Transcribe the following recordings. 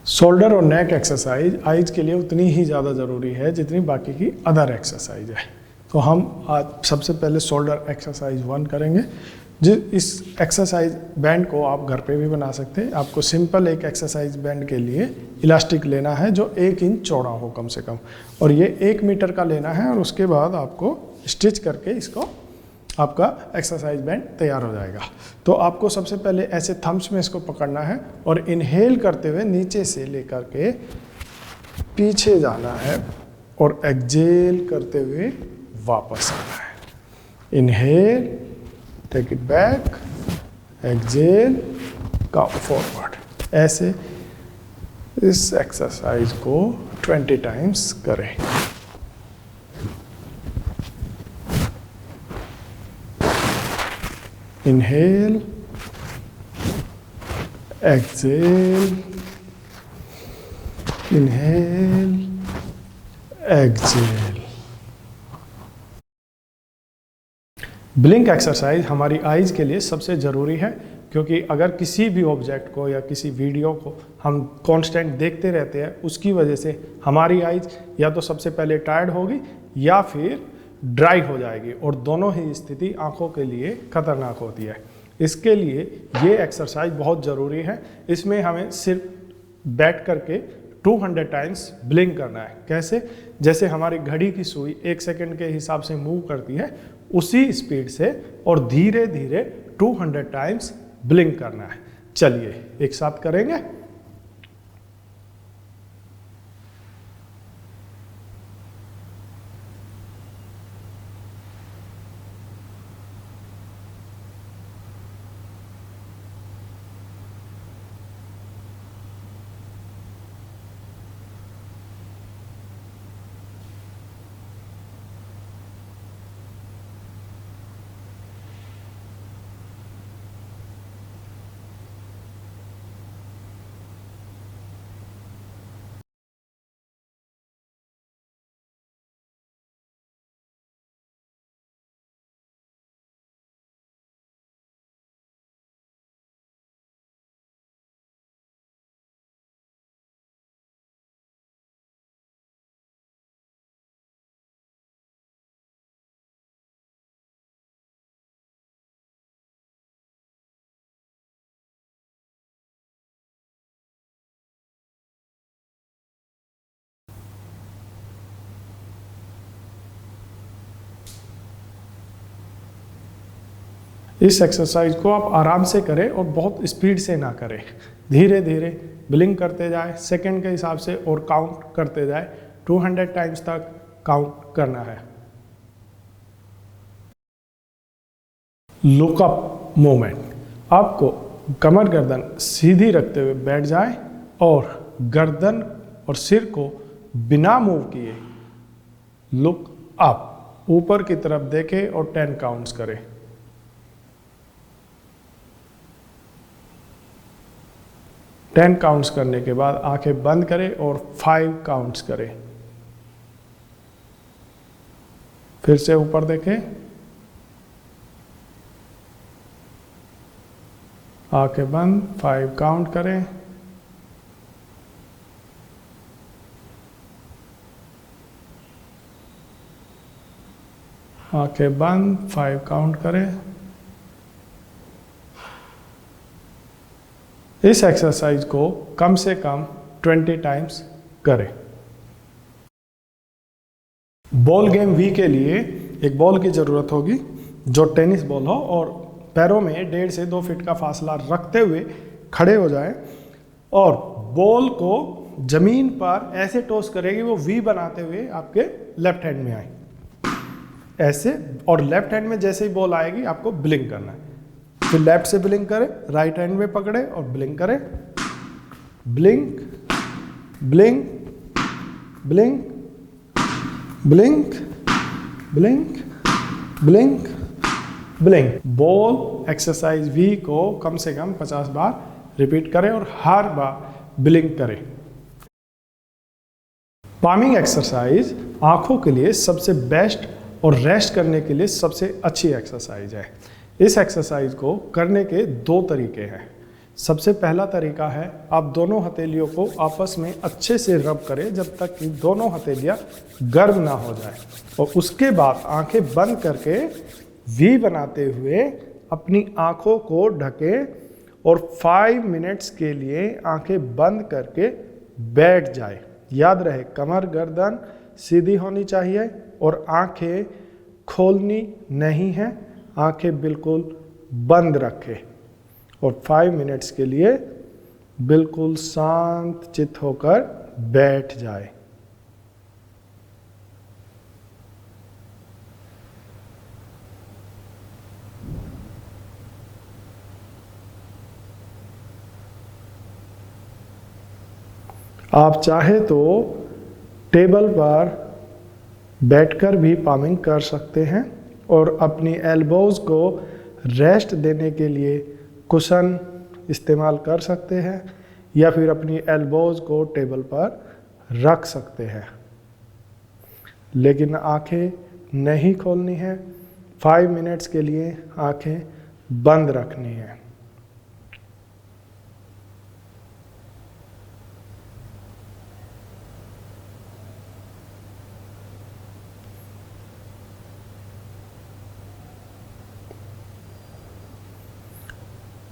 Shoulder और नेक exercise eyes के लिए उतनी ही ज़्यादा ज़रूरी है जितनी बाकी की अदर एक्सरसाइज है। तो हम आज सबसे पहले शोल्डर एक्सरसाइज 1 करेंगे। इस एक्सरसाइज बैंड को आप घर पे भी बना सकते हैं। आपको सिंपल एक एक्सरसाइज बैंड के लिए इलास्टिक लेना है जो 1 इंच चौड़ा हो कम से कम, और ये 1 मीटर का लेना है, और उसके बाद आपको स्टिच करके इसको आपका एक्सरसाइज बैंड तैयार हो जाएगा। तो आपको सबसे पहले ऐसे थम्स में इसको पकड़ना है और इनहेल करते हुए नीचे से लेकर के पीछे जाना है और एक्सहेल करते हुए वापस आना है। Inhale, take it back, exhale, come forward. ऐसे इस एक्सरसाइज को 20 टाइम्स करें। Inhale, exhale, inhale, exhale। Blink exercise हमारी आइज़ के लिए सबसे ज़रूरी है, क्योंकि अगर किसी भी ऑब्जेक्ट को या किसी वीडियो को हम कांस्टेंट देखते रहते हैं, उसकी वजह से हमारी आइज़ या तो सबसे पहले टायर्ड होगी या फिर ड्राई हो जाएगी, और दोनों ही स्थिति आंखों के लिए खतरनाक होती है। इसके लिए ये एक्सरसाइज बहुत ज़रूरी है। इसमें हमें सिर्फ बैठ करके 200 टाइम्स ब्लिंक करना है। कैसे? जैसे हमारी घड़ी की सुई 1 सेकंड के हिसाब से मूव करती है, उसी स्पीड से और धीरे धीरे 200 टाइम्स ब्लिंक करना है। चलिए एक साथ करेंगे। इस एक्सरसाइज को आप आराम से करें और बहुत स्पीड से ना करें। धीरे धीरे ब्लिंक करते जाए सेकंड के हिसाब से और काउंट करते जाए। 200 टाइम्स तक काउंट करना है। लुकअप मूवमेंट, आपको कमर गर्दन सीधी रखते हुए बैठ जाए और गर्दन और सिर को बिना मूव किए लुक अप, ऊपर की तरफ देखें और 10 काउंट्स करें। टेन काउंट्स करने के बाद आंखें बंद करें और 5 काउंट्स करें। फिर से ऊपर देखें, आंखें बंद, 5 काउंट करें। आंखें बंद, 5 काउंट करें। इस एक्सरसाइज को कम से कम 20 टाइम्स करें। बॉल गेम वी के लिए एक बॉल की ज़रूरत होगी जो टेनिस बॉल हो, और पैरों में 1.5 से 2 फीट का फासला रखते हुए खड़े हो जाए और बॉल को जमीन पर ऐसे टॉस करेगी, वो वी बनाते हुए आपके लेफ्ट हैंड में आए ऐसे, और लेफ्ट हैंड में जैसे ही बॉल आएगी आपको ब्लिंक करना है। फिर लेफ्ट से ब्लिंक करें, राइट हैंड में पकड़े और ब्लिंक करें। Blink, blink, blink, blink, blink, blink, blink. Ball exercise वी को कम से कम 50 बार रिपीट करें और हर बार ब्लिंक करें। पामिंग एक्सरसाइज आंखों के लिए सबसे बेस्ट और रेस्ट करने के लिए सबसे अच्छी एक्सरसाइज है। इस एक्सरसाइज को करने के 2 तरीके हैं। सबसे पहला तरीका है, आप दोनों हथेलियों को आपस में अच्छे से रब करें जब तक कि दोनों हथेलियां गर्म ना हो जाए, और उसके बाद आंखें बंद करके वी बनाते हुए अपनी आंखों को ढकें और 5 मिनट्स के लिए आंखें बंद करके बैठ जाए। याद रहे, कमर गर्दन सीधी होनी चाहिए और आंखें खोलनी नहीं है, आंखें बिल्कुल बंद रखें और 5 मिनट्स के लिए बिल्कुल शांत चित्त होकर बैठ जाए। आप चाहे तो टेबल पर बैठकर भी पामिंग कर सकते हैं और अपनी एल्बोज को रेस्ट देने के लिए कुशन इस्तेमाल कर सकते हैं, या फिर अपनी एल्बोज को टेबल पर रख सकते हैं, लेकिन आंखें नहीं खोलनी है। 5 मिनट्स के लिए आंखें बंद रखनी है।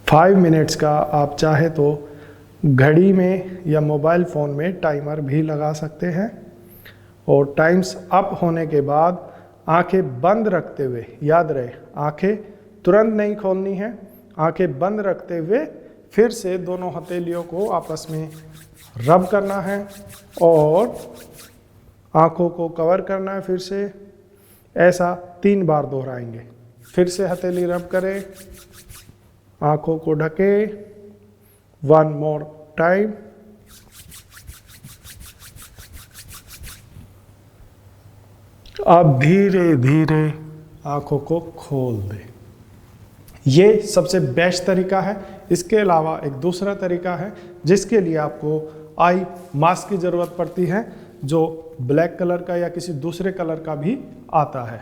फाइव मिनट्स का आप चाहे तो घड़ी में या मोबाइल फ़ोन में टाइमर भी लगा सकते हैं, और टाइम्स अप होने के बाद आंखें बंद रखते हुए, याद रहे आंखें तुरंत नहीं खोलनी है, आंखें बंद रखते हुए फिर से दोनों हथेलियों को आपस में रब करना है और आंखों को कवर करना है। फिर से ऐसा 3 बार दोहराएंगे। फिर से हथेली रब करें, आंखों को ढके, 1 मोर टाइम। अब धीरे धीरे आंखों को खोल दें। ये सबसे बेस्ट तरीका है। इसके अलावा एक दूसरा तरीका है जिसके लिए आपको आई मास्क की ज़रूरत पड़ती है, जो ब्लैक कलर का या किसी दूसरे कलर का भी आता है,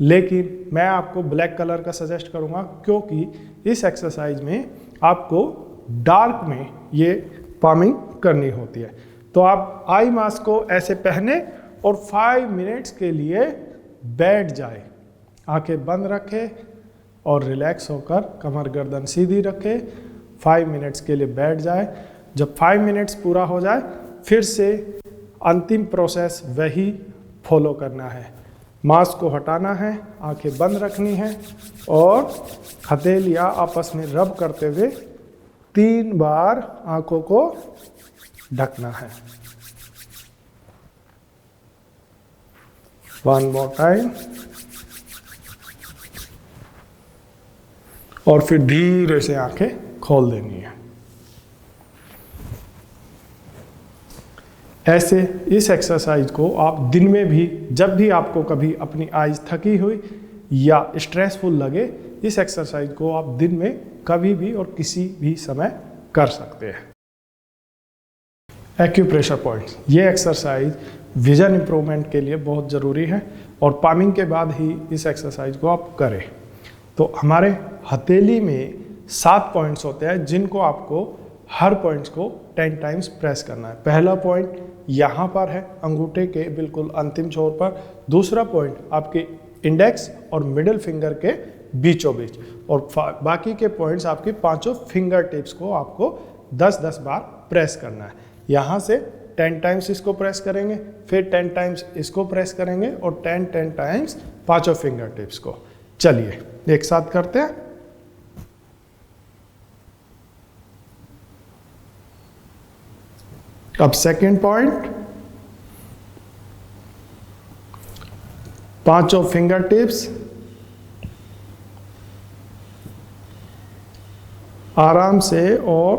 लेकिन मैं आपको ब्लैक कलर का सजेस्ट करूंगा क्योंकि इस एक्सरसाइज में आपको डार्क में ये पामिंग करनी होती है। तो आप आई मास्क को ऐसे पहने और 5 मिनट्स के लिए बैठ जाए, आंखें बंद रखें और रिलैक्स होकर कमर गर्दन सीधी रखें। 5 मिनट्स के लिए बैठ जाए। जब 5 मिनट्स पूरा हो जाए फिर से अंतिम प्रोसेस वही फॉलो करना है। मास्क को हटाना है, आंखें बंद रखनी है और हथेलियां आपस में रब करते हुए 3 बार आंखों को ढकना है। 1 मोर टाइम। और फिर धीरे से आंखें खोल देनी है। ऐसे इस एक्सरसाइज को आप दिन में भी, जब भी आपको कभी अपनी आईज थकी हुई या स्ट्रेसफुल लगे, इस एक्सरसाइज को आप दिन में कभी भी और किसी भी समय कर सकते हैं। एक्यूप्रेशर पॉइंट्स, ये एक्सरसाइज विजन इंप्रूवमेंट के लिए बहुत ज़रूरी है और पामिंग के बाद ही इस एक्सरसाइज को आप करें। तो हमारे हथेली में 7 पॉइंट्स होते हैं जिनको आपको हर पॉइंट्स को 10 टाइम्स प्रेस करना है। पहला पॉइंट यहाँ पर है, अंगूठे के बिल्कुल अंतिम छोर पर। दूसरा पॉइंट आपके इंडेक्स और मिडिल फिंगर के बीचों बीच, और बाकी के पॉइंट्स आपके 5 फिंगर टिप्स को आपको 10-10 बार प्रेस करना है। यहाँ से 10 टाइम्स इसको प्रेस करेंगे, फिर 10 टाइम्स इसको प्रेस करेंगे और 10 टाइम्स 5 फिंगर टिप्स को। चलिए एक साथ करते हैं। अब सेकंड पॉइंट, 5 फिंगर टिप्स आराम से और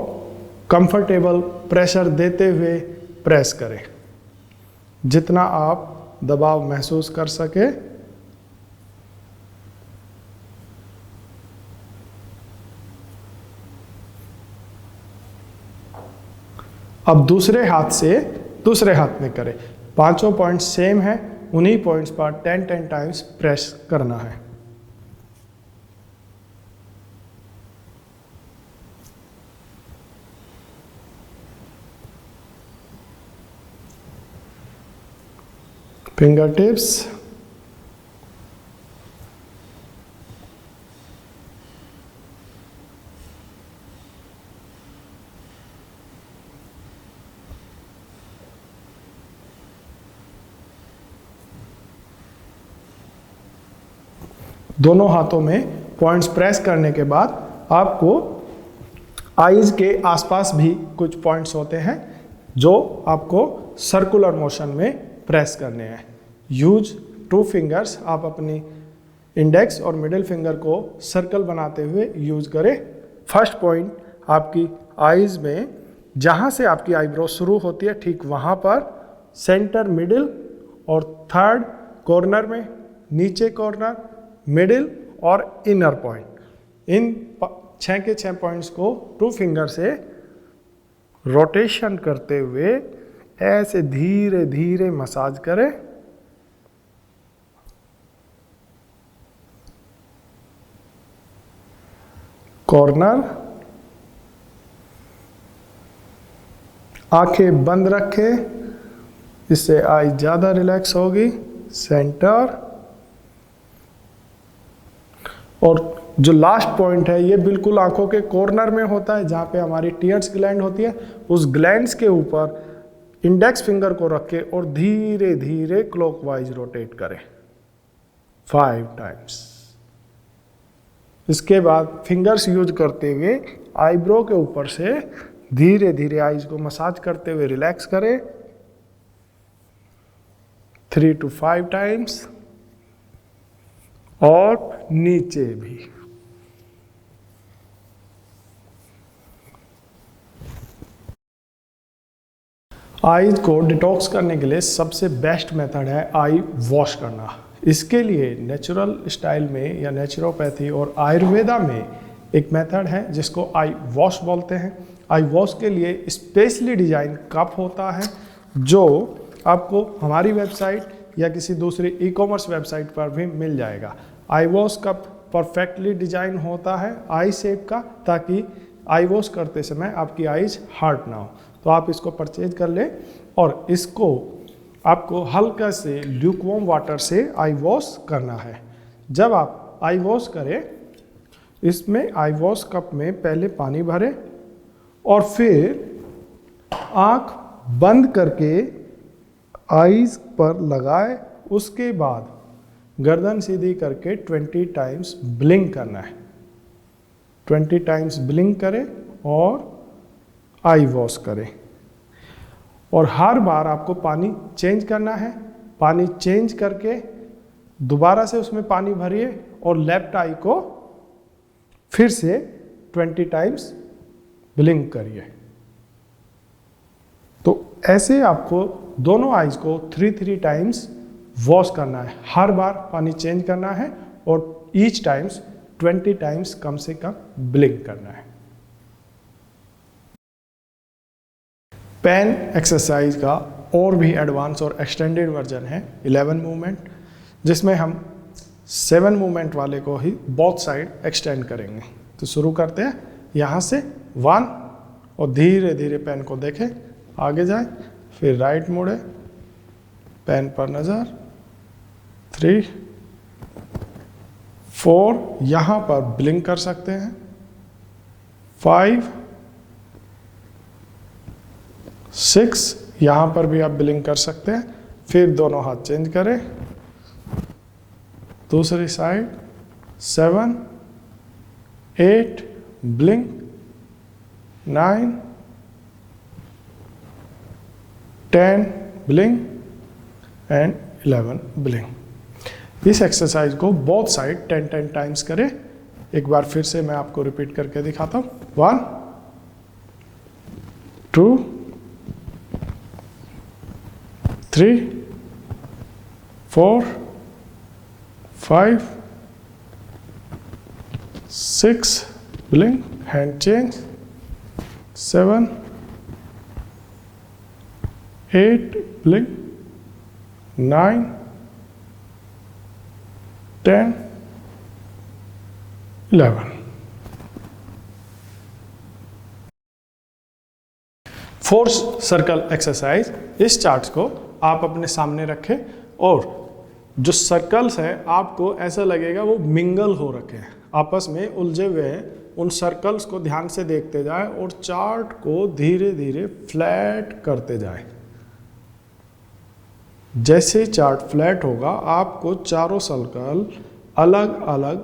कंफर्टेबल प्रेशर देते हुए प्रेस करें, जितना आप दबाव महसूस कर सके। अब दूसरे हाथ में करें। 5 पॉइंट सेम है, उन्हीं पॉइंट्स पर 10 टाइम्स प्रेस करना है। फिंगर टिप्स, दोनों हाथों में पॉइंट्स प्रेस करने के बाद आपको आईज के आसपास भी कुछ पॉइंट्स होते हैं जो आपको सर्कुलर मोशन में प्रेस करने हैं। यूज 2 फिंगर्स, आप अपनी इंडेक्स और मिडिल फिंगर को सर्कल बनाते हुए यूज करें। फर्स्ट पॉइंट आपकी आईज में, जहाँ से आपकी आईब्रो शुरू होती है ठीक वहाँ पर सेंटर, मिडिल, और थर्ड कॉर्नर में, नीचे कॉर्नर, मिडिल और इनर पॉइंट। इन 6 के 6 पॉइंट्स को 2 फिंगर से रोटेशन करते हुए ऐसे धीरे धीरे मसाज करें। कॉर्नर, आंखें बंद रखें, इससे आई ज़्यादा रिलैक्स होगी। सेंटर, और जो लास्ट पॉइंट है ये बिल्कुल आंखों के कॉर्नर में होता है, जहाँ पे हमारी टीयर्स ग्लैंड होती है। उस ग्लैंड्स के ऊपर इंडेक्स फिंगर को रखें और धीरे धीरे क्लॉकवाइज रोटेट करें 5 टाइम्स। इसके बाद फिंगर्स यूज करते हुए आईब्रो के ऊपर से धीरे धीरे आईज को मसाज करते हुए रिलैक्स करें 3 to 5 टाइम्स, और नीचे भी। आईज को डिटॉक्स करने के लिए सबसे बेस्ट मेथड है आई वॉश करना। इसके लिए नेचुरल स्टाइल में या नेचुरोपैथी और आयुर्वेदा में एक मेथड है जिसको आई वॉश बोलते हैं। आई वॉश के लिए स्पेशली डिजाइन कप होता है जो आपको हमारी वेबसाइट या किसी दूसरी ई-कॉमर्स वेबसाइट पर भी मिल जाएगा। आई वॉश कप परफेक्टली डिजाइन होता है आई शेप का, ताकि आई वॉश करते समय आपकी आईज हार्ड ना हो। तो आप इसको परचेज कर लें और इसको आपको हल्का से ल्यूकवार्म वाटर से आई वॉश करना है। जब आप आई वॉश करें, इसमें आई वॉश कप में पहले पानी भरें और फिर आँख बंद करके आईज पर लगाए। उसके बाद गर्दन सीधी करके 20 टाइम्स ब्लिंक करना है। 20 टाइम्स ब्लिंक करें और आई वॉश करें। और हर बार आपको पानी चेंज करना है। पानी चेंज करके दोबारा से उसमें पानी भरिए और लेफ्ट आई को फिर से 20 टाइम्स ब्लिंक करिए। तो ऐसे आपको दोनों आईज को 3 टाइम्स वॉश करना है। हर बार पानी चेंज करना है और ईच टाइम्स 20 टाइम्स कम से कम ब्लिंक करना है। पेन एक्सरसाइज का और भी एडवांस और एक्सटेंडेड वर्जन है 11 मूवमेंट, जिसमें हम 7 मूवमेंट वाले को ही बोथ साइड एक्सटेंड करेंगे। तो शुरू करते हैं यहाँ से 1, और धीरे धीरे पेन को देखें, आगे जाए, फिर राइट मुड़े, पेन पर नज़र, 3, 4, यहाँ पर ब्लिंक कर सकते हैं, 5, 6, यहाँ पर भी आप ब्लिंक कर सकते हैं। फिर दोनों हाथ चेंज करें, दूसरी side, 7, 8, blink, 9, 10, blink and 11 blink. इस एक्सरसाइज को बोथ साइड 10 टाइम्स करें। एक बार फिर से मैं आपको रिपीट करके दिखाता हूँ। 1, 2, 3, 4, 5, 6, blink, hand change, 7, 8, blink, 9, 10, 11। Force circle exercise, इस चार्ट को आप अपने सामने रखें और जो सर्कल्स हैं आपको ऐसा लगेगा वो मिंगल हो रखे हैं, आपस में उलझे हुए हैं। उन सर्कल्स को ध्यान से देखते जाएं और चार्ट को धीरे धीरे फ्लैट करते जाएं। जैसे ही चार्ट फ्लैट होगा आपको चारों सर्कल अलग अलग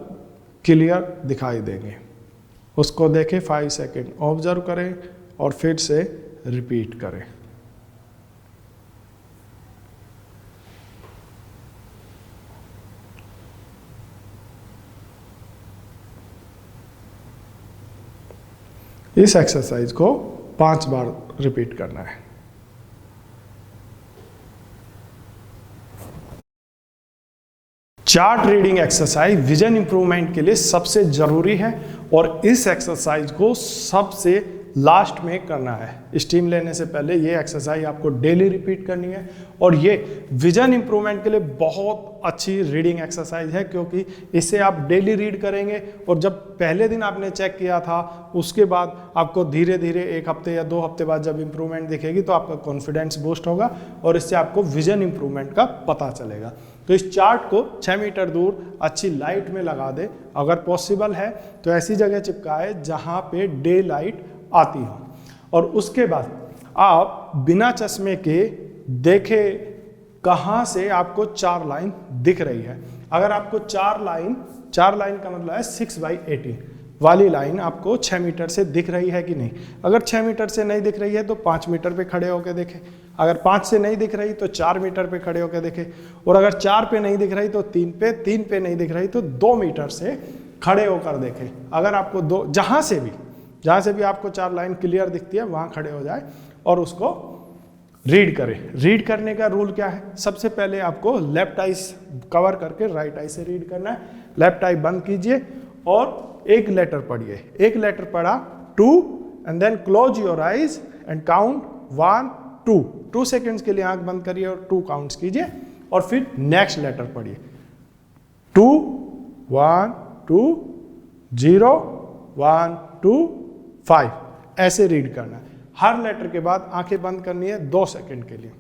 क्लियर दिखाई देंगे। उसको देखें, 5 सेकेंड ऑब्जर्व करें और फिर से रिपीट करें। इस एक्सरसाइज को 5 बार रिपीट करना है। Chart reading exercise vision improvement के लिए सबसे जरूरी है और इस एक्सरसाइज को सबसे लास्ट में करना है। स्टीम लेने से पहले ये एक्सरसाइज आपको डेली रिपीट करनी है और ये विजन इंप्रूवमेंट के लिए बहुत अच्छी रीडिंग एक्सरसाइज है, क्योंकि इसे आप डेली रीड करेंगे और जब पहले दिन आपने चेक किया था उसके बाद आपको धीरे धीरे 1 हफ्ते या 2 हफ्ते बाद जब इंप्रूवमेंट दिखेगी तो आपका कॉन्फिडेंस बूस्ट होगा और इससे आपको विजन इंप्रूवमेंट का पता चलेगा। तो इस चार्ट को 6 मीटर दूर अच्छी लाइट में लगा दे, अगर पॉसिबल है तो ऐसी जगह चिपकाए जहाँ पे डे लाइट आती हो, और उसके बाद आप बिना चश्मे के देखे कहाँ से आपको 4 लाइन दिख रही है। अगर आपको 4 लाइन का मतलब है 6/18 वाली लाइन आपको 6 मीटर से दिख रही है कि नहीं। अगर 6 मीटर से नहीं दिख रही है तो 5 मीटर पे खड़े होकर देखें, अगर 5 से नहीं दिख रही तो 4 मीटर पे खड़े होकर देखें, और अगर 4 पे नहीं दिख रही तो 3 पे नहीं दिख रही तो 2 मीटर से खड़े होकर देखें। अगर आपको जहाँ से भी आपको 4 लाइन क्लियर दिखती है वहाँ खड़े हो जाए और उसको रीड करें। रीड करने का रूल क्या है? सबसे पहले आपको लेफ्ट आई कवर करके राइट आई से रीड करना है। लेफ्ट आई बंद कीजिए और एक लेटर पढ़िए। एक लेटर पढ़ा 2 and then close your eyes and count 1 2 seconds के लिए आंख बंद करिए और 2 काउंट्स कीजिए और फिर नेक्स्ट लेटर पढ़िए 2 1 2 0 1 2 5 ऐसे रीड करना है। हर लेटर के बाद आंखें बंद करनी है 2 सेकंड के लिए,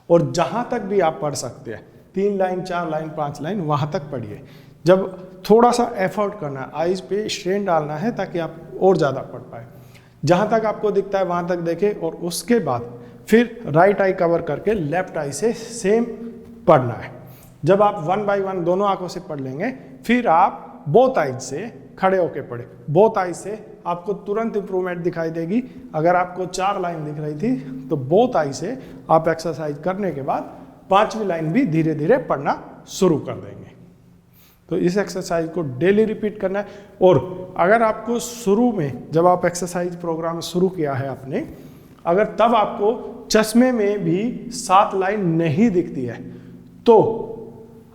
और जहां तक भी आप पढ़ सकते हैं 3 लाइन 4 लाइन 5 लाइन वहां तक पढ़िए। जब थोड़ा सा एफर्ट करना है, आईज पे स्ट्रेन डालना है ताकि आप और ज़्यादा पढ़ पाए। जहां तक आपको दिखता है वहां तक देखें और उसके बाद फिर राइट आई कवर करके लेफ्ट आई से सेम पढ़ना है। जब आप 1 बाय 1 दोनों आंखों से पढ़ लेंगे फिर आप बोथ आइज से खड़े होके पढ़े। बोथ आइज से आपको तुरंत इंप्रूवमेंट दिखाई देगी। अगर आपको 4 लाइन दिख रही थी तो बोथ आई से आप एक्सरसाइज करने के बाद 5वीं लाइन भी धीरे धीरे पढ़ना शुरू कर देंगे। तो इस एक्सरसाइज को डेली रिपीट करना है। और अगर आपको शुरू में जब आप एक्सरसाइज प्रोग्राम शुरू किया है आपने, अगर तब आपको चश्मे में भी 7 लाइन नहीं दिखती है तो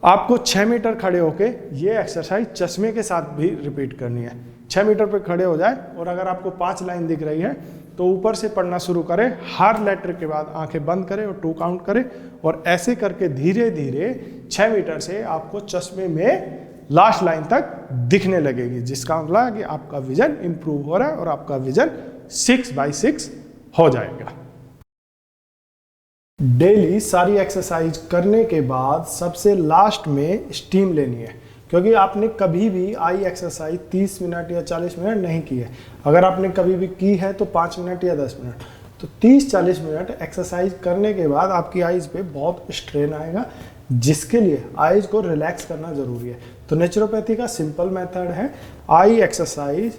आपको 6 मीटर खड़े होके ये एक्सरसाइज चश्मे के साथ भी रिपीट करनी है। 6 मीटर पे खड़े हो जाए और अगर आपको 5 लाइन दिख रही है तो ऊपर से पढ़ना शुरू करें। हर लेटर के बाद आंखें बंद करें और 2 काउंट करें और ऐसे करके धीरे धीरे 6 मीटर से आपको चश्मे में लास्ट लाइन तक दिखने लगेगी, जिसका मतलब है कि आपका विजन इंप्रूव हो रहा है और आपका विजन 6/6 हो जाएगा। डेली सारी एक्सरसाइज करने के बाद सबसे लास्ट में स्टीम लेनी है, क्योंकि आपने कभी भी आई एक्सरसाइज 30 मिनट या 40 मिनट नहीं की है। अगर आपने कभी भी की है तो 5 मिनट या 10 मिनट, तो 30-40 मिनट एक्सरसाइज करने के बाद आपकी आइज़ पे बहुत स्ट्रेन आएगा, जिसके लिए आइज़ को रिलैक्स करना ज़रूरी है। तो नेचुरोपैथी का सिंपल मेथड है, आई एक्सरसाइज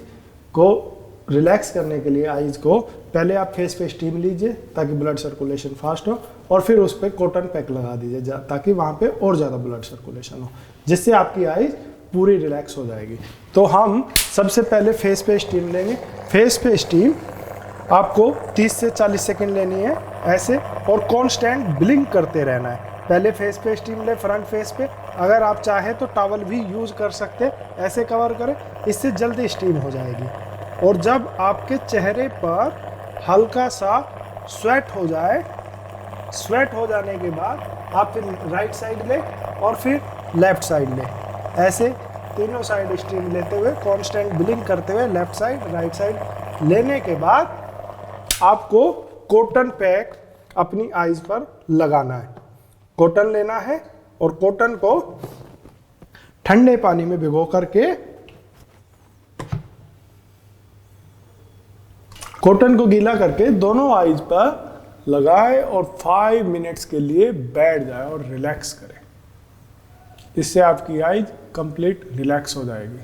को रिलैक्स करने के लिए आइज़ को पहले आप फेस पे स्टीम लीजिए ताकि ब्लड सर्कुलेशन फास्ट हो, और फिर उस पर कॉटन पैक लगा दीजिए ताकि वहाँ पे और ज़्यादा ब्लड सर्कुलेशन हो, जिससे आपकी आइज़ पूरी रिलैक्स हो जाएगी। तो हम सबसे पहले फेस पे स्टीम लेंगे। फेस पे स्टीम आपको 30 से 40 सेकेंड लेनी है ऐसे, और कॉन्स्टेंट ब्लिंक करते रहना है। पहले फेस पे स्टीम ले, फ्रंट फेस पे। अगर आप चाहे तो टॉवल भी यूज़ कर सकते, ऐसे कवर करें, इससे जल्दी स्टीम हो जाएगी। और जब आपके चेहरे पर हल्का सा स्वेट हो जाए, स्वेट हो जाने के बाद आप फिर राइट साइड ले और फिर लेफ्ट साइड ले, ऐसे तीनों साइड स्टीम लेते हुए कांस्टेंट ब्लिंक करते हुए लेफ्ट साइड राइट साइड लेने के बाद आपको कॉटन पैक अपनी आईज पर लगाना है। कॉटन लेना है और कॉटन को ठंडे पानी में भिगो करके कॉटन को गीला करके दोनों आईज पर लगाए और 5 मिनट्स के लिए बैठ जाए और रिलैक्स करें। इससे आपकी आईज कंप्लीट रिलैक्स हो जाएगी।